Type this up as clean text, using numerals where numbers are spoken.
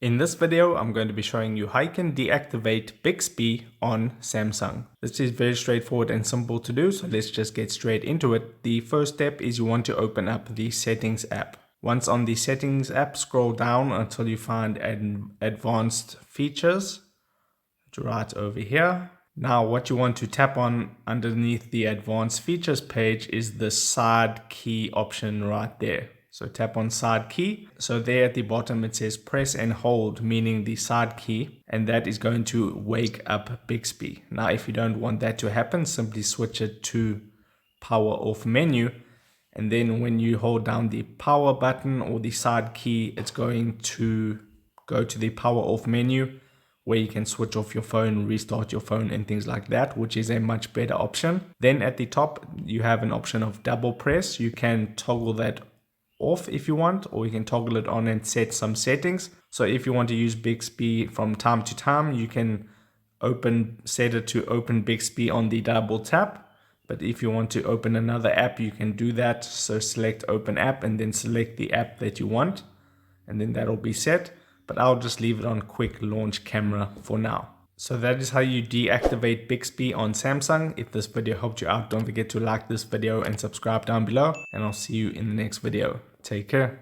In this video, I'm going to be showing you how you can deactivate Bixby on Samsung. This is very straightforward and simple to do, so let's just get straight into it. The first step is you want to open up the Settings app. Once on the Settings app, scroll down until you find Advanced Features. Right over here. Now what you want to tap on underneath the Advanced Features page is the side key option right there. So tap on side key. So there at the bottom it says press and hold, meaning the side key, and that is going to wake up Bixby. Now if you don't want that to happen, simply switch it to power off menu, and then when you hold down the power button or the side key, it's going to go to the power off menu where you can switch off your phone, restart your phone and things like that, which is a much better option. Then at the top you have an option of double press. You can toggle that off if you want, or you can toggle it on and set some settings. So if you want to use Bixby from time to time, you can set it to open Bixby on the double tap. But if you want to open another app, you can do that. So select open app and then select the app that you want, and then that'll be set. But I'll just leave it on quick launch camera for now. So that is how you deactivate Bixby on Samsung. If this video helped you out, don't forget to like this video and subscribe down below, and I'll see you in the next video. Take care.